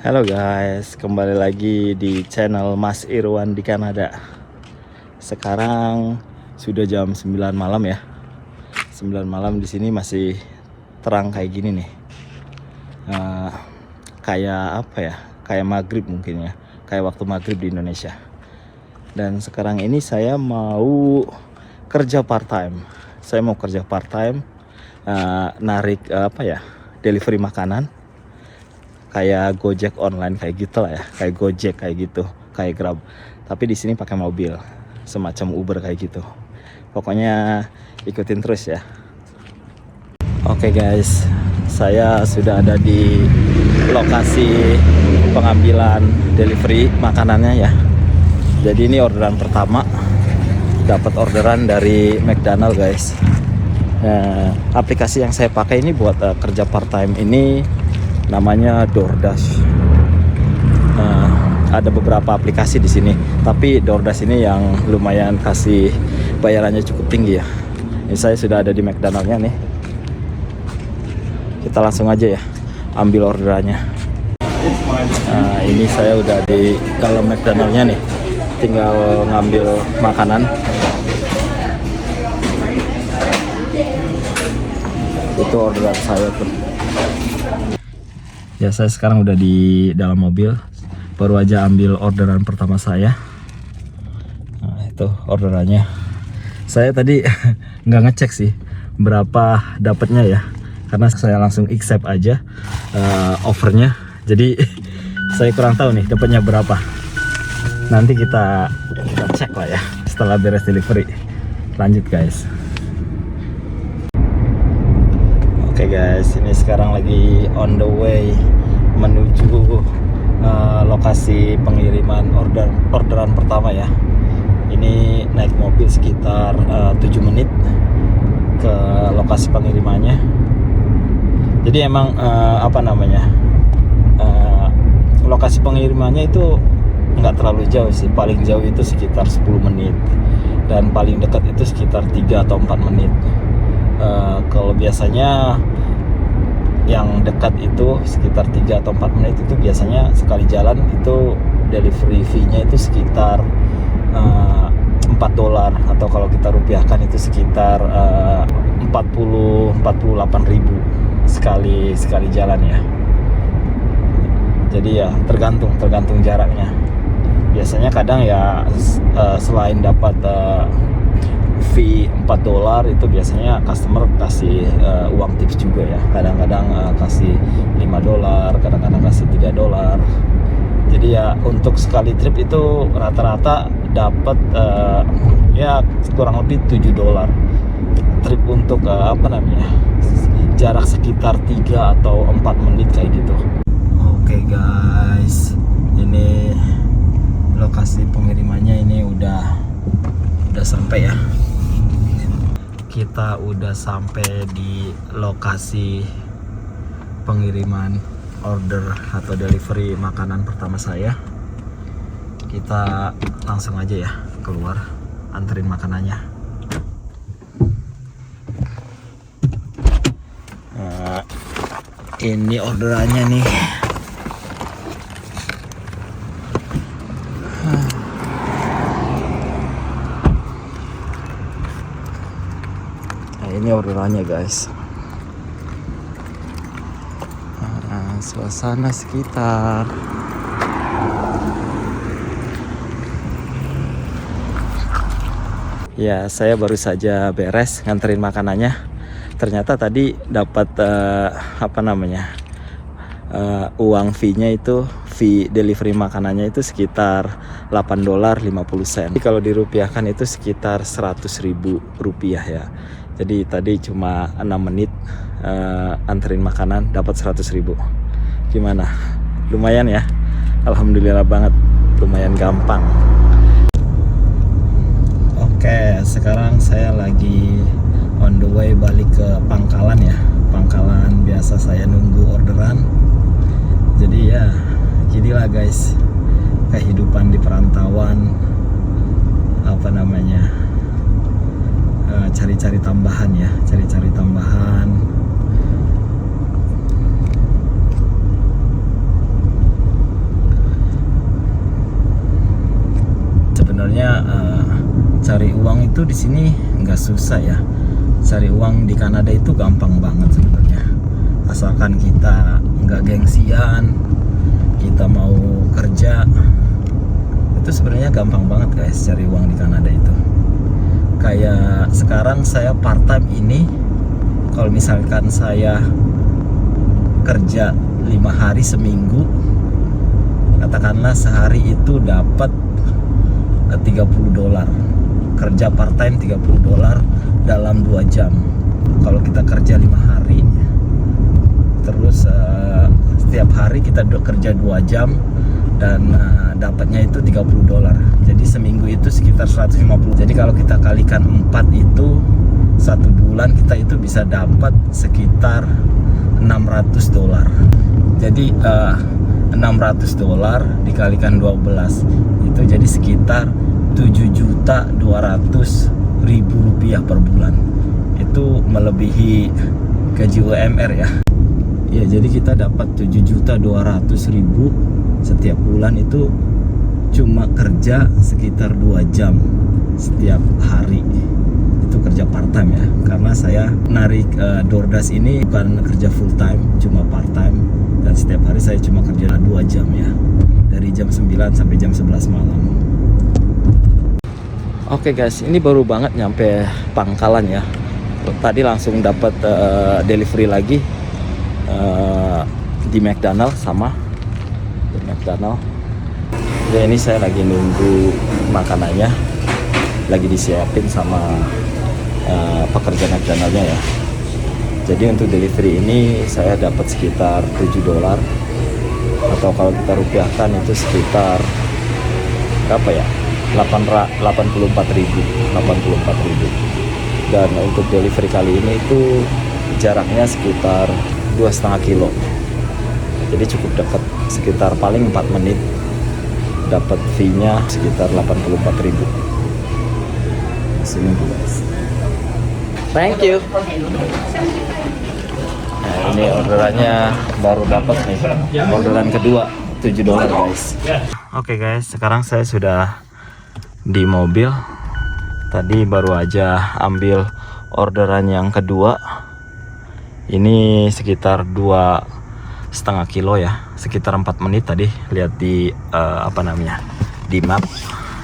Halo guys, kembali lagi di channel Mas Irwan di Kanada. Sekarang sudah jam 9 malam ya. 9 malam di sini masih terang kayak gini nih. Kayak apa ya? Kayak maghrib mungkin ya. Kayak waktu maghrib di Indonesia. Dan sekarang ini saya mau kerja part time. Saya mau kerja part time, narik delivery makanan. Kayak Gojek online kayak gitu lah ya, kayak Gojek kayak gitu, kayak Grab. Tapi di sini pakai mobil, semacam Uber kayak gitu. Pokoknya ikutin terus ya. Oke guys, saya sudah ada di lokasi pengambilan delivery makanannya ya. Jadi ini orderan pertama, dapat orderan dari McDonald guys. Aplikasi yang saya pakai ini buat kerja part time ini namanya DoorDash. Ada beberapa aplikasi di sini, tapi DoorDash ini yang lumayan kasih bayarannya cukup tinggi ya. Ini saya sudah ada di McDonald-nya nih. Kita langsung aja ya ambil orderannya. Ini saya udah di dalam McDonald-nya nih. Tinggal ngambil makanan. Itu orderan saya tuh. Ya, saya sekarang udah di dalam mobil. Baru aja ambil orderan pertama saya. Nah, itu orderannya. Saya tadi nggak ngecek sih berapa dapatnya ya, karena saya langsung accept aja offernya. Jadi saya kurang tahu nih dapatnya berapa. Nanti kita cek lah ya setelah beres delivery. Lanjut guys. Oke guys, ini sekarang lagi on the way menuju lokasi pengiriman orderan pertama ya. Ini naik mobil sekitar 7 menit ke lokasi pengirimannya. Jadi emang lokasi pengirimannya itu nggak terlalu jauh sih. Paling jauh itu sekitar 10 menit dan paling dekat itu sekitar 3 atau 4 menit. Kalau biasanya yang dekat itu sekitar 3 atau 4 menit itu biasanya sekali jalan itu delivery fee-nya itu sekitar $4, atau kalau kita rupiahkan itu sekitar 48.000 sekali jalan ya. Jadi ya tergantung jaraknya. Biasanya kadang ya selain dapat fee $4 itu biasanya customer kasih uang tips juga ya. Kadang-kadang kasih $5, kadang-kadang kasih $3. Jadi ya untuk sekali trip itu rata-rata dapat ya kurang lebih $7 trip untuk jarak sekitar 3 atau 4 menit kayak gitu. Oke guys, ini lokasi pengirimannya ini udah sampai ya. Kita udah sampai di lokasi pengiriman order atau delivery makanan pertama saya. Kita langsung aja ya keluar anterin makanannya. Ini orderannya nih. Ini orderannya guys. Suasana sekitar. Ya, saya baru saja beres nganterin makanannya. Ternyata tadi dapat uang fee-nya itu, fee delivery makanannya itu sekitar $8.50. Jadi kalau dirupiahkan itu sekitar 100.000 rupiah ya. Jadi tadi cuma 6 menit anterin makanan dapat 100.000. Gimana? Lumayan ya. Alhamdulillah banget. Lumayan gampang. Oke, sekarang saya lagi on the way balik ke pangkalan ya. Pangkalan biasa saya nunggu orderan. Jadi ya, ginilah guys. Kehidupan di perantauan cari-cari tambahan ya, cari-cari tambahan itu di sini nggak susah ya. Cari uang di Kanada itu gampang banget sebenarnya. Asalkan kita nggak gengsian, kita mau kerja, itu sebenarnya gampang banget guys cari uang di Kanada itu. Kayak sekarang saya part time ini, kalau misalkan saya kerja 5 hari seminggu, katakanlah sehari itu dapat $30. Kerja part time $30 dalam 2 jam. Kalau kita kerja 5 hari, terus setiap hari kita kerja 2 jam dan dapatnya itu $30. Jadi seminggu itu sekitar 150. Jadi kalau kita kalikan 4 itu 1 bulan kita itu bisa dapat sekitar $600. Jadi $600 dikalikan 12 itu jadi sekitar 7.200.000 rupiah per bulan. Itu melebihi gaji UMR ya. Ya, jadi kita dapat 7.200.000 setiap bulan, itu cuma kerja sekitar 2 jam setiap hari. Itu kerja part time ya. Karena saya narik DoorDash ini bukan kerja full time, cuma part time, dan setiap hari saya cuma kerja 2 jam ya. Dari jam 9 sampai jam 11 malam. Oke guys, ini baru banget nyampe pangkalan ya. Tadi langsung dapat delivery lagi di McDonald, sama di McDonald. Ya, ini saya lagi nunggu makanannya, lagi disiapin sama pekerja McDonaldnya ya. Jadi untuk delivery ini saya dapat sekitar $7, atau kalau kita rupiahkan itu sekitar berapa ya, 84.000. Dan untuk delivery kali ini itu jaraknya sekitar 2,5 kilo, jadi cukup dekat, sekitar paling 4 menit. Dapat fee-nya sekitar 84.000. Sini guys. Thank you. Nah, ini orderannya baru dapat nih. Orderan kedua $7 guys. Oke guys, sekarang saya sudah di mobil. Tadi baru aja ambil orderan yang kedua. Ini sekitar 2,5 kilo ya, sekitar 4 menit tadi. Lihat di di map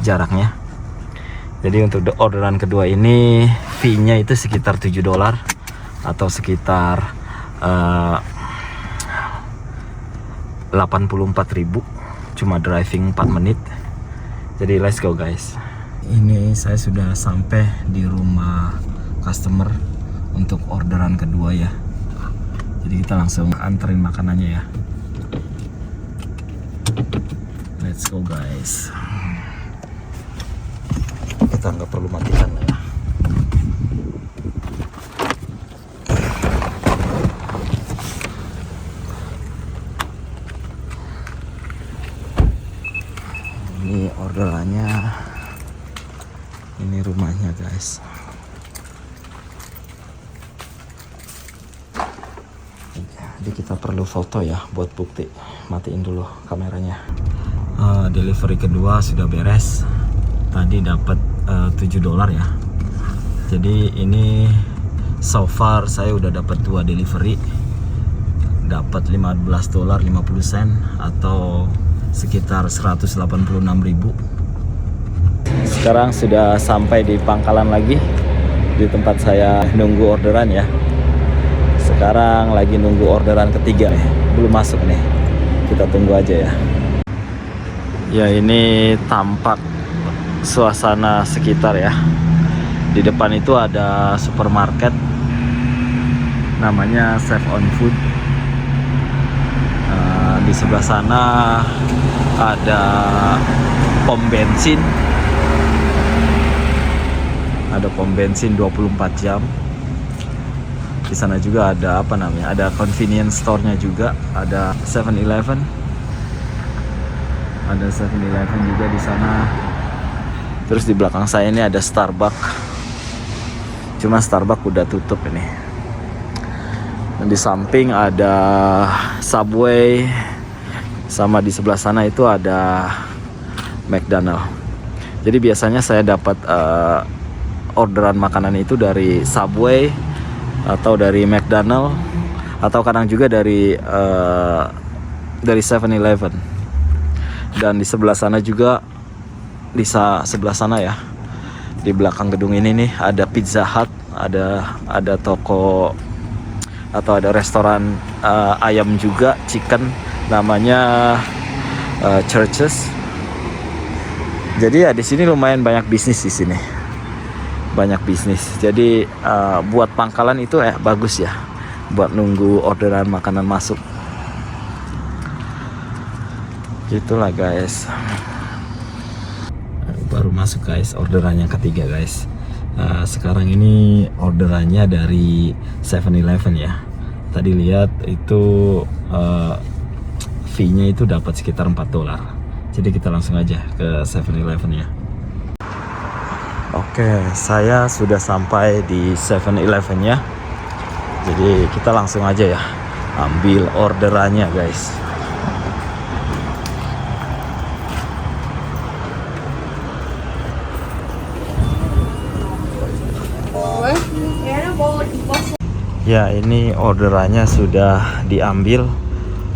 jaraknya. Jadi untuk orderan kedua ini fee-nya itu sekitar $7 atau sekitar 84.000, cuma driving 4 menit. Jadi let's go guys. Ini saya sudah sampai di rumah customer untuk orderan kedua ya. Jadi kita langsung anterin makanannya ya. Let's go guys. Kita nggak perlu matikan lah ya. Ini orderannya, ini rumahnya guys. Jadi kita perlu foto ya buat bukti. Matiin dulu kameranya. Delivery kedua sudah beres. Tadi dapat $7 ya. Jadi ini so far saya udah dapat 2 delivery. Dapat $15.50 atau sekitar 186.000. Sekarang sudah sampai di pangkalan lagi, di tempat saya nunggu orderan ya. Sekarang lagi nunggu orderan ketiga nih, belum masuk nih. Kita tunggu aja ya. Ya, ini tampak suasana sekitar ya. Di depan itu ada supermarket, namanya Save on Food. Di sebelah sana ada pom bensin. Ada pom bensin 24 jam. Di sana juga ada ada convenience store-nya juga, ada 7-Eleven. Ada 7-Eleven juga di sana. Terus di belakang saya ini ada Starbucks. Cuma Starbucks udah tutup ini. Dan di samping ada Subway, sama di sebelah sana itu ada McDonald. Jadi biasanya saya dapat orderan makanan itu dari Subway atau dari McDonald atau kadang juga dari 7-Eleven. Dan di sebelah sana juga, di sebelah sana ya, di belakang gedung ini nih ada Pizza Hut, ada toko atau ada restoran ayam juga, chicken, namanya Churches. Jadi ya di sini lumayan banyak bisnis di sini. Banyak bisnis. Jadi buat pangkalan itu bagus ya. Buat nunggu orderan makanan masuk. Gitulah guys. Baru masuk guys, orderan yang ketiga guys. Sekarang ini orderannya dari 7-Eleven ya. Tadi lihat itu fee-nya itu dapat sekitar $4. Jadi kita langsung aja ke 7-Eleven ya. Oke, saya sudah sampai di 7-Eleven ya. Jadi kita langsung aja ya ambil orderannya guys. Ya, ini orderannya sudah diambil.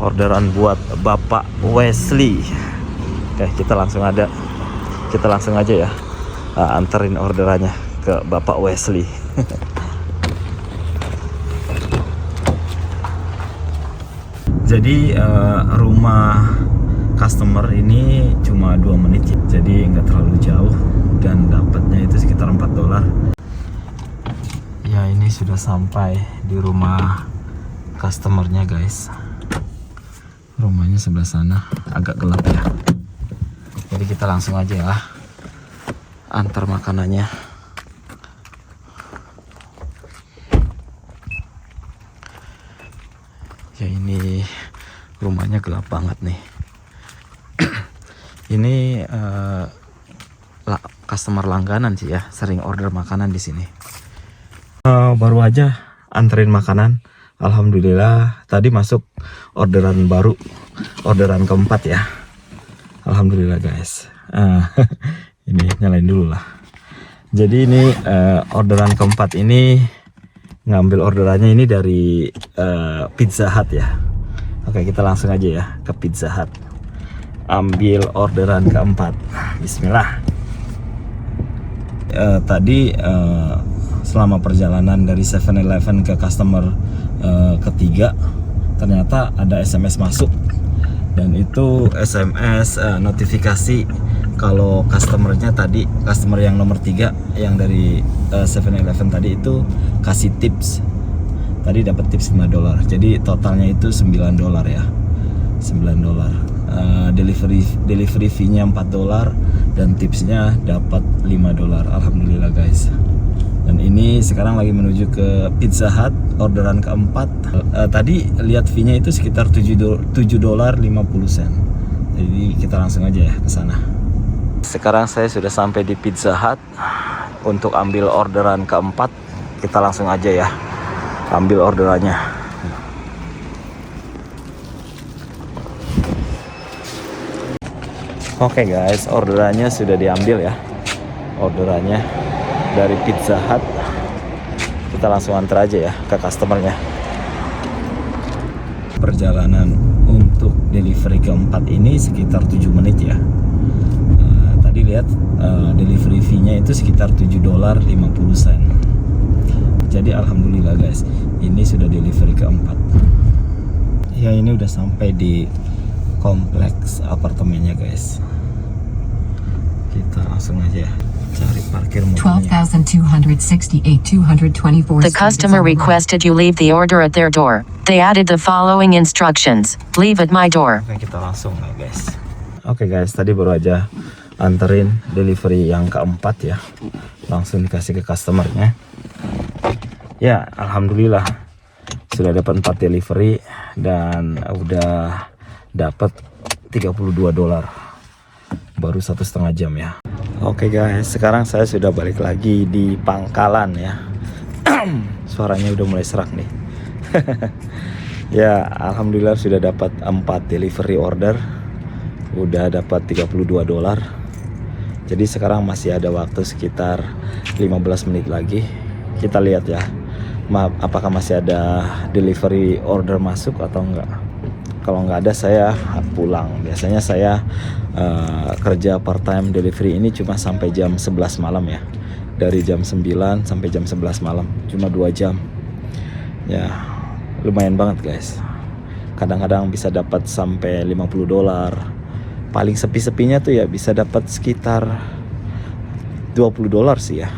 Orderan buat Bapak Wesley. Oke, kita langsung aja ya anterin orderannya ke Bapak Wesley. Jadi rumah customer ini cuma 2 menit ya. Jadi nggak terlalu jauh dan dapatnya itu sekitar $4. Ya, ini sudah sampai di rumah customernya guys. Rumahnya sebelah sana, agak gelap ya. Jadi kita langsung aja ya antar makanannya. Ya, ini rumahnya gelap banget nih. Ini customer langganan sih ya, sering order makanan di sini. Baru aja anterin makanan. Alhamdulillah tadi masuk orderan baru, orderan keempat ya. Alhamdulillah guys. Ini nyalain dulu lah. Jadi ini orderan keempat ini ngambil orderannya ini dari Pizza Hut ya. Oke, kita langsung aja ya ke Pizza Hut. Ambil orderan keempat. Bismillah. Tadi selama perjalanan dari 7-Eleven ke customer ketiga, ternyata ada SMS masuk. Dan itu SMS notifikasi kalau customer yang nomor 3 yang dari 7-Eleven tadi itu kasih tips. Tadi dapat tips $5. Jadi totalnya itu $9 ya. $9. Delivery fee-nya $4 dan tipsnya dapat $5. Alhamdulillah guys. Dan ini sekarang lagi menuju ke Pizza Hut, orderan keempat. Tadi lihat fee-nya itu sekitar $7.50. Jadi kita langsung aja ya ke sana. Sekarang saya sudah sampai di Pizza Hut untuk ambil orderan keempat. Kita langsung aja ya ambil orderannya. Oke guys, orderannya sudah diambil ya. Orderannya dari Pizza Hut. Kita langsung antar aja ya ke customernya. Perjalanan untuk delivery keempat ini sekitar 7 menit ya. Tadi lihat delivery fee-nya itu sekitar $7.50. Jadi alhamdulillah guys, ini sudah delivery keempat. Ya, ini udah sampai di kompleks apartemennya guys. Kita langsung aja ya cari parkir mobilnya. 12,268,224. The customer requested you leave the order at their door. They added the following instructions. Leave at my door. Oke, kita langsung ya guys. Oke guys, tadi baru aja anterin delivery yang keempat ya. Langsung dikasih ke customernya. Ya, alhamdulillah sudah dapat 4 delivery dan udah dapat $32. Baru 1,5 jam ya. Oke guys, sekarang saya sudah balik lagi di pangkalan ya. Suaranya udah mulai serak nih. Ya, alhamdulillah sudah dapat 4 delivery order. Udah dapat $32. Jadi sekarang masih ada waktu sekitar 15 menit lagi. Kita lihat ya, apakah masih ada delivery order masuk atau enggak. Kalau nggak ada saya pulang. Biasanya saya kerja part time delivery ini cuma sampai jam 11 malam ya. Dari jam 9 sampai jam 11 malam, cuma 2 jam. Ya, lumayan banget guys. Kadang-kadang bisa dapat sampai $50. Paling sepi-sepinya tuh ya bisa dapat sekitar $20 sih ya.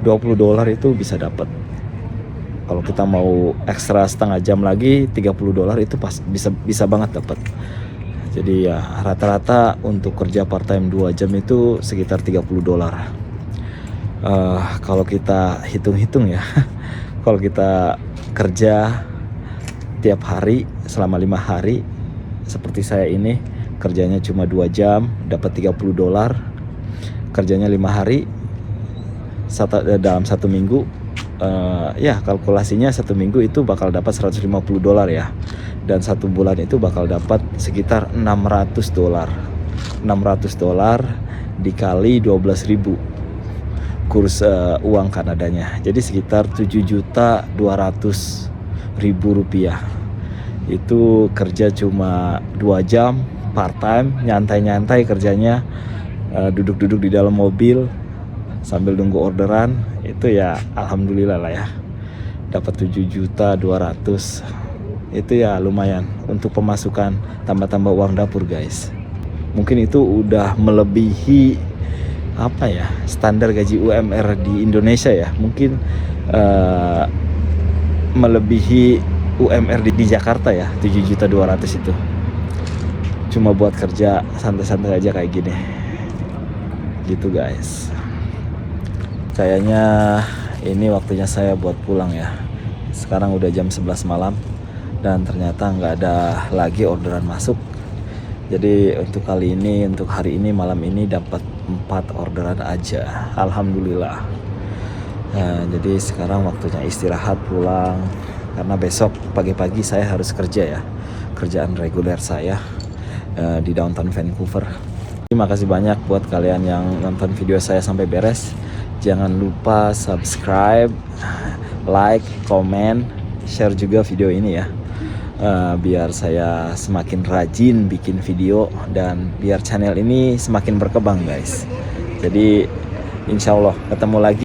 $20 itu bisa dapat. Kalau kita mau ekstra setengah jam lagi, $30 itu bisa banget dapat. Jadi ya rata-rata untuk kerja part time 2 jam itu sekitar $30. Kalau kita hitung-hitung ya, kalau kita kerja tiap hari selama 5 hari seperti saya ini, kerjanya cuma 2 jam dapat $30, kerjanya 5 hari dalam 1 minggu, ya kalkulasinya 1 minggu itu bakal dapat $150 ya, dan 1 bulan itu bakal dapat sekitar $600. $600 dikali 12.000 kurs uang Kanadanya, jadi sekitar 7.200.000 rupiah. Itu kerja cuma 2 jam part time, nyantai-nyantai kerjanya, duduk-duduk di dalam mobil sambil nunggu orderan. Itu ya alhamdulillah lah ya, dapat 7.200.000. Itu ya lumayan untuk pemasukan, tambah-tambah uang dapur guys. Mungkin itu udah melebihi apa ya, standar gaji UMR di Indonesia ya. Mungkin melebihi UMR di Jakarta ya, 7.200.000 itu. Cuma buat kerja santai-santai aja kayak gini. Gitu guys. Kayaknya ini waktunya saya buat pulang ya. Sekarang udah jam 11 malam dan ternyata nggak ada lagi orderan masuk. Jadi untuk kali ini, untuk hari ini, malam ini dapat 4 orderan aja. Alhamdulillah. Nah, jadi sekarang waktunya istirahat, pulang. Karena besok pagi-pagi saya harus kerja ya. Kerjaan reguler saya di downtown Vancouver. Terima kasih banyak buat kalian yang nonton video saya sampai beres. Jangan lupa subscribe, like, komen, share juga video ini ya. Biar saya semakin rajin bikin video dan biar channel ini semakin berkembang guys. Jadi insya Allah ketemu lagi